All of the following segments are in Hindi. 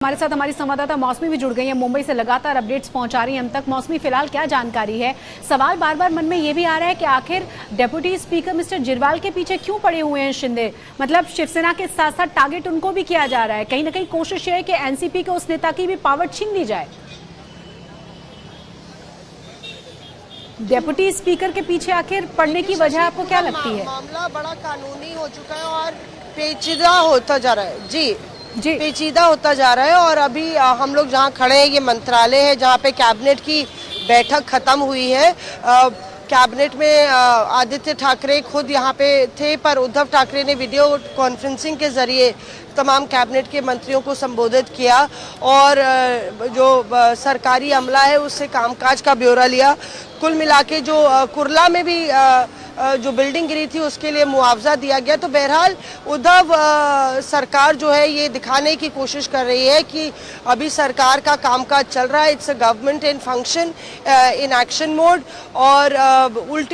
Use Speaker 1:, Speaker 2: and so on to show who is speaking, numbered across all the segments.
Speaker 1: हमारे साथ हमारी संवाददाता मौसमी भी जुड़ गई है, मुंबई से लगातार अपडेट्स पहुंचा रही हैं हम तक। मौसमी, फिलहाल क्या जानकारी है? सवाल बार बार मन में ये भी आ रहा है कि आखिर डेप्यूटी स्पीकर मिस्टर जिरवाल के पीछे क्यों पड़े हुए हैं शिंदे? मतलब शिवसेना के साथ साथ टारगेट उनको भी किया जा रहा है। कहीं ना कहीं कोशिश है कि एनसीपी के उस नेता की भी पावर छीन ली जाए। डेप्यूटी स्पीकर के पीछे आखिर पड़ने की वजह आपको क्या लगती है?
Speaker 2: मामला बड़ा कानूनी हो चुका है और पेचीदा होता जा रहा है। जी, पेचीदा होता जा रहा है। और अभी हम लोग जहाँ खड़े हैं ये मंत्रालय है जहाँ पे कैबिनेट की बैठक खत्म हुई है। कैबिनेट में आदित्य ठाकरे खुद यहाँ पे थे, पर उद्धव ठाकरे ने वीडियो कॉन्फ्रेंसिंग के जरिए तमाम कैबिनेट के मंत्रियों को संबोधित किया और जो सरकारी अमला है उससे कामकाज का ब्यौरा लिया। कुल मिला के जो कुर्ला में भी जो बिल्डिंग गिरी थी उसके लिए मुआवजा दिया गया। तो बहरहाल उद्धव सरकार जो है ये दिखाने की कोशिश कर रही है कि अभी सरकार का कामकाज चल रहा है, it's a government in function in action mode. और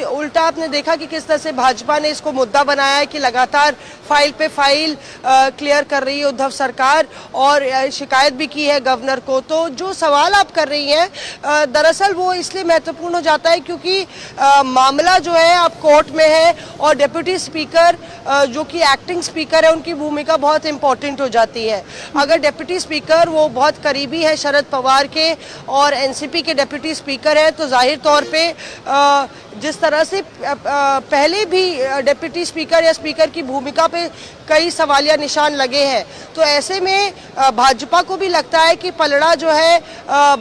Speaker 2: उल्टा आपने देखा कि किस तरह से भाजपा ने इसको मुद्दा बनाया है कि लगातार फाइल पे फाइल क्लियर कर रही है उद्धव सरकार और शिकायत भी की है गवर्नर को। तो जो सवाल आप कर रही हैं दरअसल वो इसलिए महत्वपूर्ण हो जाता है क्योंकि मामला जो है आप कोर्ट में है और डेप्यूटी स्पीकर जो कि एक्टिंग स्पीकर है उनकी भूमिका बहुत इंपॉर्टेंट हो जाती है। अगर डेप्यूटी स्पीकर वो बहुत करीबी है शरद पवार के और एनसीपी के डेप्यूटी स्पीकर है तो जाहिर तौर पे जिस तरह से पहले भी डेप्यूटी स्पीकर या स्पीकर की भूमिका पे कई सवालिया निशान लगे हैं, तो ऐसे में भाजपा को भी लगता है कि पलड़ा जो है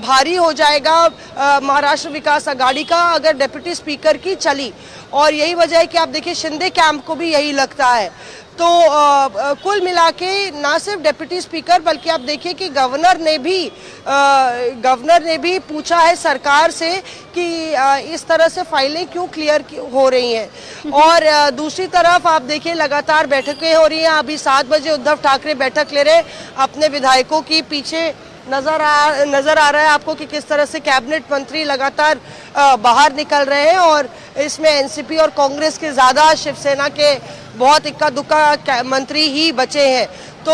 Speaker 2: भारी हो जाएगा महाराष्ट्र विकास आघाड़ी का अगर डेप्यूटी स्पीकर की चली। और यही वजह है कि आप देखिए शिंदे कैंप को भी यही लगता है। तो कुल मिला के ना सिर्फ डेप्यूटी स्पीकर बल्कि आप देखिए कि गवर्नर ने भी पूछा है सरकार से कि इस तरह से फाइलें क्यों क्लियर हो रही हैं। और दूसरी तरफ आप देखिए लगातार बैठकें हो रही हैं। अभी 7 बजे उद्धव ठाकरे बैठक ले रहे अपने विधायकों की, पीछे नजर आ रहा है आपको कि किस तरह से कैबिनेट मंत्री लगातार बाहर निकल रहे हैं और इसमें एनसीपी और कांग्रेस के ज्यादा, शिवसेना के बहुत इक्का दुक्का मंत्री ही बचे हैं। तो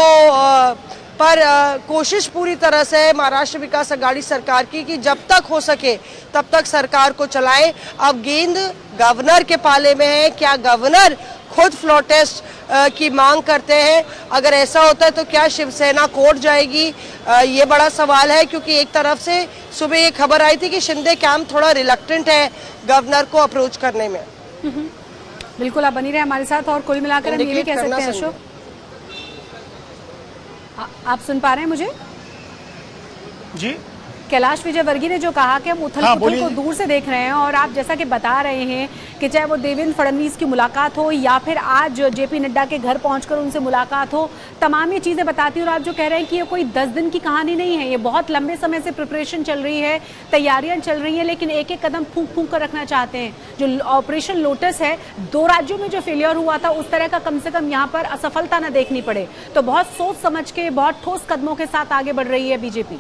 Speaker 2: पर कोशिश पूरी तरह से महाराष्ट्र विकास आघाड़ी सरकार की कि जब तक हो सके तब तक सरकार को चलाए। अब गेंद गवर्नर के पाले में है। क्या गवर्नर खुद फ्लोर टेस्ट की मांग करते हैं? अगर ऐसा होता है तो क्या शिवसेना कोर्ट जाएगी? ये बड़ा सवाल है क्योंकि एक तरफ से सुबह ये खबर आई थी कि शिंदे कैंप थोड़ा रिलक्टेंट है गवर्नर को अप्रोच करने में।
Speaker 1: बिल्कुल, आप बनी रहे हमारे साथ। और कुल मिलाकर हम ये कह सकते हैं अशोक, आप सुन पा रहे हैं मुझे?
Speaker 3: जी,
Speaker 1: कैलाश विजयवर्गीय ने जो कहा कि हम उथल पुथल को दूर से देख रहे हैं और आप जैसा कि बता रहे हैं कि चाहे वो देवेंद्र फडणवीस की मुलाकात हो या फिर आज जेपी नड्डा के घर पहुंचकर उनसे मुलाकात हो, तमाम ये चीजें बताती हैं। और आप जो कह रहे हैं कि ये कोई 10 दिन की कहानी नहीं है, ये बहुत लंबे समय से प्रिपरेशन चल रही है, तैयारियां चल रही हैं, लेकिन एक एक कदम फूंक फूंक कर रखना चाहते हैं। जो ऑपरेशन लोटस है, 2 राज्यों में जो फेलियर हुआ था उस तरह का कम से कम यहाँ पर असफलता न देखनी पड़े। तो बहुत सोच समझ के, बहुत ठोस कदमों के साथ आगे बढ़ रही है बीजेपी।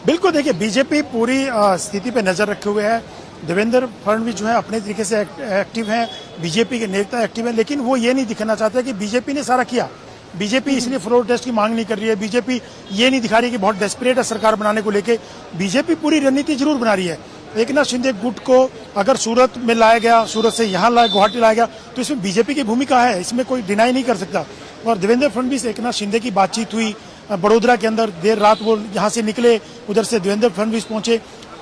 Speaker 3: बिल्कुल, देखिए बीजेपी पूरी स्थिति पे नजर रखे हुए है। देवेंद्र फडणवीस जो है अपने तरीके से एक्टिव हैं, बीजेपी के नेता एक्टिव हैं, लेकिन वो ये नहीं दिखाना चाहते कि बीजेपी ने सारा किया। बीजेपी इसलिए फ्लोर टेस्ट की मांग नहीं कर रही है। बीजेपी ये नहीं दिखा रही कि बहुत डेस्परेट है सरकार बनाने को लेके। बीजेपी पूरी रणनीति जरूर बना रही है। एकनाथ शिंदे गुट को अगर सूरत में लाया गया, सूरत से यहाँ गुवाहाटी लाया गया, तो इसमें बीजेपी की भूमिका है, इसमें कोई डिनाई नहीं कर सकता। और देवेंद्र फडणवीस एकनाथ शिंदे की बातचीत हुई बड़ोदरा के अंदर, देर रात वो यहाँ से निकले, उधर से देवेंद्र फडणवीस पहुंचे।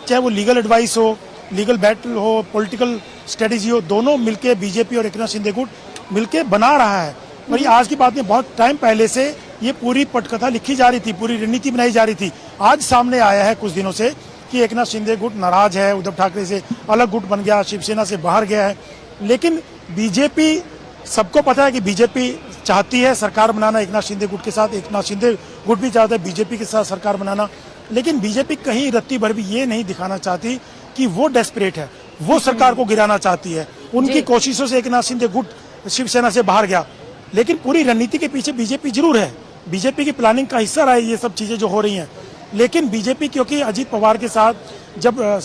Speaker 3: चाहे वो लीगल एडवाइस हो, लीगल बैटल हो, पॉलिटिकल स्ट्रेटेजी हो, दोनों मिलके बीजेपी और एकनाथ शिंदे गुट मिलके बना रहा है। और ये आज की बात नहीं, बहुत टाइम पहले से ये पूरी पटकथा लिखी जा रही थी, पूरी रणनीति बनाई जा रही थी। आज सामने आया है कुछ दिनों से कि एकनाथ शिंदे गुट नाराज है, उद्धव ठाकरे से अलग गुट बन गया, शिवसेना से बाहर गया है। लेकिन बीजेपी, सबको पता है कि बीजेपी चाहती है सरकार बनाना एकनाथ शिंदे गुट के साथ, एकनाथ शिंदे गुट भी चाहता है बीजेपी के साथ सरकार बनाना। लेकिन बीजेपी कहीं रत्ती भर भी ये नहीं दिखाना चाहती कि वो डेस्परेट है, वो सरकार को गिराना चाहती है। उनकी कोशिशों से एकनाथ शिंदे गुट शिवसेना से बाहर गया, लेकिन पूरी रणनीति के पीछे बीजेपी जरूर है। बीजेपी की प्लानिंग का हिस्सा रहा है ये सब चीजें जो हो रही हैं। लेकिन बीजेपी, क्योंकि अजीत पवार के साथ जब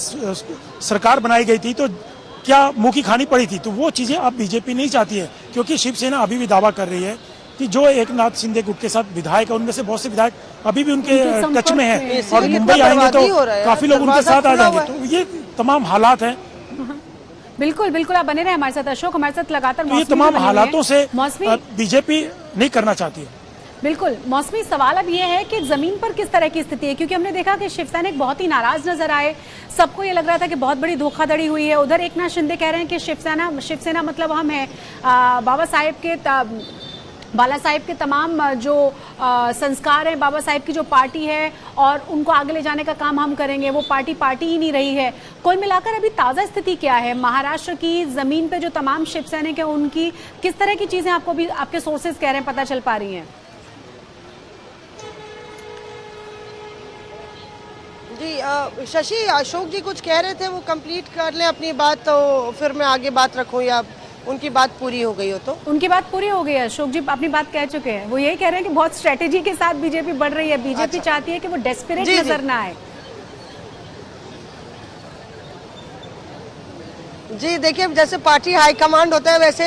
Speaker 3: सरकार बनाई गई थी तो क्या मुंह की खानी पड़ी थी, तो वो चीजें अब बीजेपी नहीं चाहती है। क्योंकि शिवसेना अभी भी दावा कर रही है कि जो एकनाथ शिंदे गुट के साथ विधायक है, उनमें से बहुत से विधायक अभी भी उनके टच में हैं और मुंबई आएंगे तो काफी लोग उनके साथ आ जाएंगे। तो ये तमाम हालात हैं।
Speaker 1: बिल्कुल बिल्कुल, आप बने रहे हमारे साथ अशोक, हमारे साथ लगातार
Speaker 3: तो ये तमाम हालातों से बीजेपी नहीं करना चाहती है।
Speaker 1: बिल्कुल मौसमी, सवाल अब ये है कि जमीन पर किस तरह की स्थिति है, क्योंकि हमने देखा कि शिवसैनिक बहुत ही नाराज नजर आए, सबको ये लग रहा था कि बहुत बड़ी धोखाधड़ी हुई है। उधर एकनाथ शिंदे कह रहे हैं कि शिवसेना मतलब हम है बाला साहेब के तमाम जो संस्कार हैं, बाबा साहेब की जो पार्टी है और उनको आगे ले जाने का काम हम करेंगे। वो पार्टी ही नहीं रही है। कुल मिलाकर अभी ताज़ा स्थिति क्या है महाराष्ट्र की जमीन पे? जो तमाम शिव सैनिक है उनकी किस तरह की चीजें आपको भी आपके सोर्सेज कह रहे हैं पता चल पा रही हैं?
Speaker 2: जी शशि, अशोक जी कुछ कह रहे थे, वो कंप्लीट कर लें अपनी बात, तो फिर मैं आगे बात रखूं, या उनकी बात पूरी हो गई हो? तो उनकी बात पूरी हो गई है, अशोक जी अपनी बात कह चुके हैं। वो यही कह रहे हैं कि बहुत स्ट्रेटेजी के साथ बीजेपी बढ़ रही है। बीजेपी चाहती है कि वो डेस्परेट नजर ना आए। जी देखिए, जैसे पार्टी हाईकमांड होता है वैसे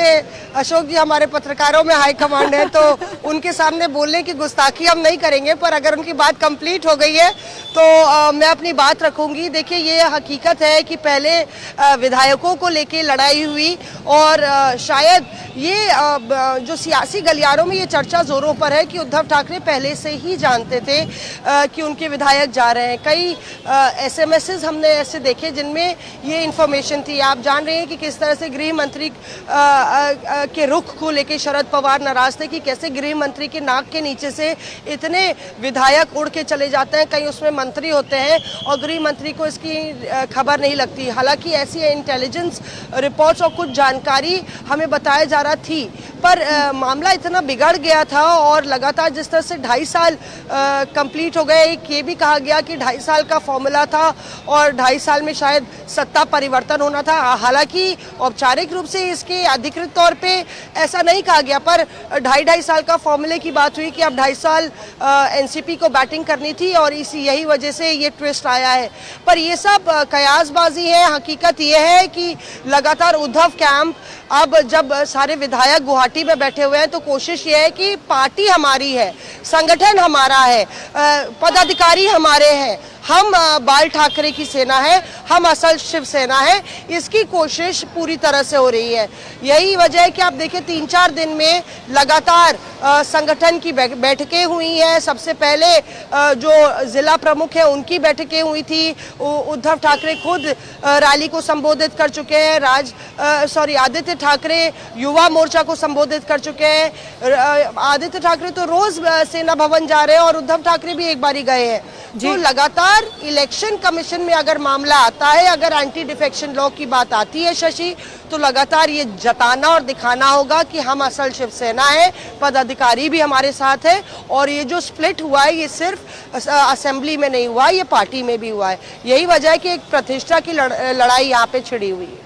Speaker 2: अशोक जी हमारे पत्रकारों में हाईकमांड है, तो उनके सामने बोलने की गुस्ताखी हम नहीं करेंगे, पर अगर उनकी बात कंप्लीट हो गई है तो मैं अपनी बात रखूंगी। देखिए, ये हकीकत है कि पहले विधायकों को लेके लड़ाई हुई और शायद ये जो सियासी गलियारों में ये चर्चा जोरों पर है कि उद्धव ठाकरे पहले से ही जानते थे कि उनके विधायक जा रहे हैं। कई एसएमएसेस हमने ऐसे देखे जिनमें ये इन्फॉर्मेशन थी। आप जान रहे हैं कि किस तरह से गृह मंत्री के रुख को लेके शरद पवार नाराज थे कि कैसे गृह मंत्री के नाक के नीचे से इतने विधायक उड़ के चले जाते हैं, कहीं उसमें मंत्री होते हैं और गृह मंत्री को इसकी खबर नहीं लगती। हालांकि ऐसी इंटेलिजेंस रिपोर्ट्स और कुछ जानकारी हमें बताया जा रहा थी, पर मामला इतना बिगड़ गया था और लगातार जिस तरह से 2.5 साल कंप्लीट हो गए, ये भी कहा गया कि 2.5 साल का फॉर्मूला था और 2.5 साल में शायद सत्ता परिवर्तन होना था। हालांकि औपचारिक रूप से इसके अधिकृत तौर पे ऐसा नहीं कहा गया, पर 2.5 साल का फॉर्मूले की बात हुई कि अब 2.5 साल एनसीपी को बैटिंग करनी थी और यही वजह से ये ट्विस्ट आया है। पर ये सब कयासबाजी है। हकीकत ये है कि लगातार उद्धव कैंप, अब जब सारे विधायक गुवाहाटी में बैठे हुए हैं तो कोशिश ये है कि पार्टी हमारी है, संगठन हमारा है, पदाधिकारी हमारे हैं, हम बाल ठाकरे की सेना है, हम असल शिवसेना है, इसकी कोशिश पूरी तरह से हो रही है। यही वजह है कि आप देखिए 3-4 दिन में लगातार संगठन की बैठकें हुई हैं। सबसे पहले जो जिला प्रमुख हैं उनकी बैठकें हुई थी। उद्धव ठाकरे खुद रैली को संबोधित कर चुके हैं। आदित्य ठाकरे युवा मोर्चा को संबोधित कर चुके हैं। आदित्य ठाकरे तो रोज सेना भवन जा रहे हैं और उद्धव ठाकरे भी एक बारी गए हैं। जो लगातार इलेक्शन कमीशन में अगर मामला आता है, अगर एंटी डिफेक्शन लॉ की बात आती है शशि, तो लगातार ये जताना और दिखाना होगा कि हम असल शिवसेना है, पदाधिकारी भी हमारे साथ है। और ये जो स्प्लिट हुआ है ये सिर्फ असेंबली में नहीं हुआ, ये पार्टी में भी हुआ है। यही वजह है कि एक प्रतिष्ठा की लड़ाई यहाँ पे छिड़ी हुई है।